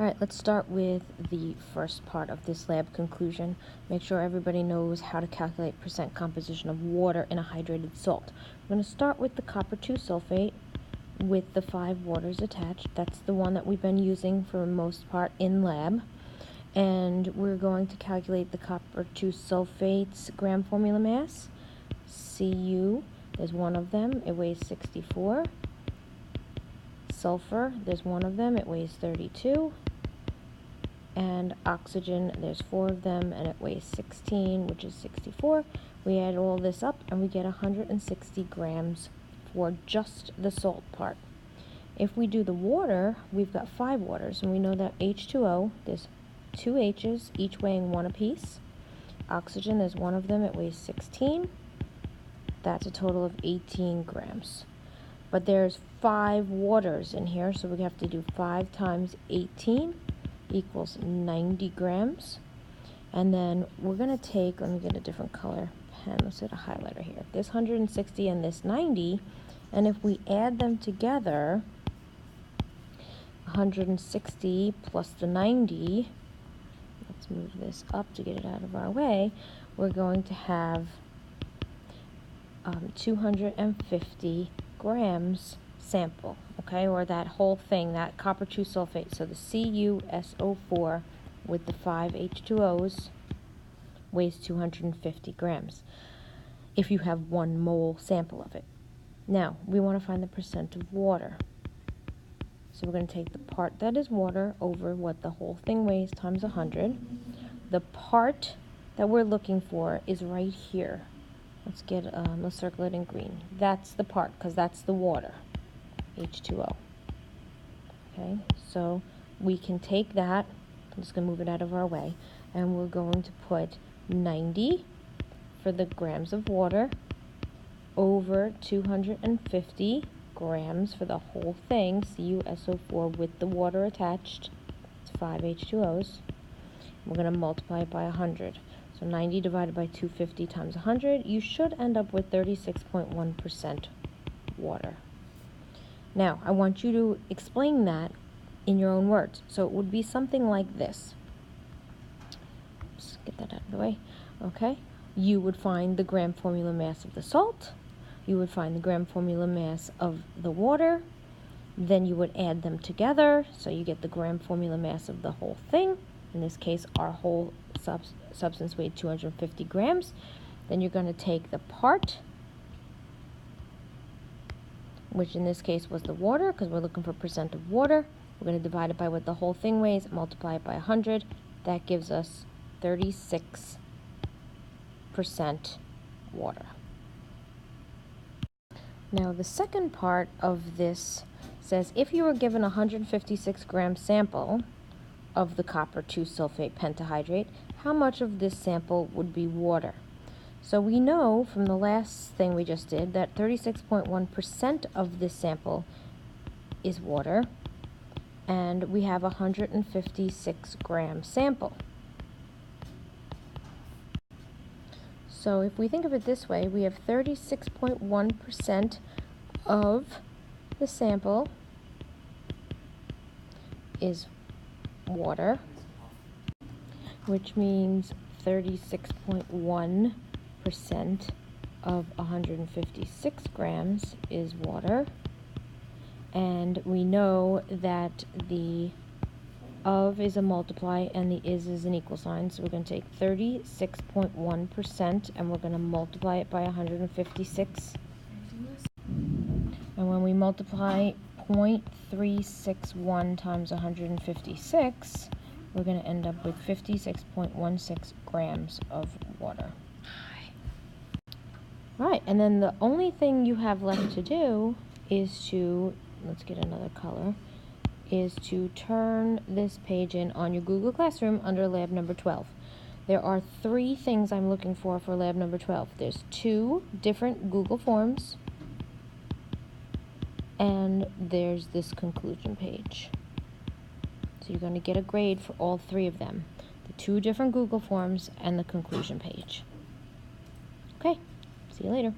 Alright, let's start with the first part of this lab conclusion. Make sure everybody knows how to calculate percent composition of water in a hydrated salt. We're going to start with the copper 2 sulfate with the 5 waters attached. That's the one that we've been using for the most part in lab. And we're going to calculate the copper 2 sulfate's gram formula mass. Cu, there's one of them, it weighs 64. Sulfur, there's one of them, it weighs 32. And oxygen, there's 4 of them, and it weighs 16, which is 64. We add all this up, and we get 160 grams for just the salt part. If we do the water, we've got 5 waters, and we know that H2O, there's 2 H's, each weighing 1 apiece. Oxygen, there's one of them, it weighs 16. That's a total of 18 grams. But there's 5 waters in here, so we have to do 5 times 18 equals 90 grams. And then we're going to take, let me get a different color pen, let's get a highlighter here. This 160 and this 90, and if we add them together, 160 plus the 90, let's move this up to get it out of our way, we're going to have 250 grams sample, okay, or that whole thing, that copper 2 sulfate. So the CuSO4 with the 5 H2Os weighs 250 grams if you have 1 mole sample of it. Now, we want to find the percent of water. So we're going to take the part that is water over what the whole thing weighs times 100. The part that we're looking for is right here. Let's circle it in green. That's the part, because that's the water, H2O. Okay, so we can take that, I'm just going to move it out of our way, and we're going to put 90 for the grams of water over 250 grams for the whole thing, CuSO4 with the water attached. It's 5 H2Os. We're going to multiply it by 100. So 90 divided by 250 times 100, you should end up with 36.1% water. Now, I want you to explain that in your own words. So it would be something like this. Let's get that out of the way. Okay. You would find the gram formula mass of the salt. You would find the gram formula mass of the water. Then you would add them together, so you get the gram formula mass of the whole thing. In this case, our whole substance weighed 250 grams. Then you're going to take the part, which in this case was the water, because we're looking for percent of water. We're going to divide it by what the whole thing weighs, multiply it by 100. That gives us 36% water. Now, the second part of this says if you were given a 156 gram sample of the copper 2 sulfate pentahydrate, how much of this sample would be water? So we know from the last thing we just did that 36.1% of this sample is water, and we have a 156 gram sample. So if we think of it this way, we have 36.1% of the sample is water, which means 36.1% of 156 grams is water. And we know that the of is a multiply and the is an equal sign, so we're going to take 36.1% and we're going to multiply it by 156. And when we multiply 0.361 times 156, we're going to end up with 56.16 grams of water. Right, and then the only thing you have left to do is to, let's get another color, is to turn this page in on your Google Classroom under lab number 12. There are 3 things I'm looking for lab number 12. There's 2 different Google Forms, and there's this conclusion page. So you're going to get a grade for all 3 of them. The 2 different Google Forms and the conclusion page. Okay, see you later.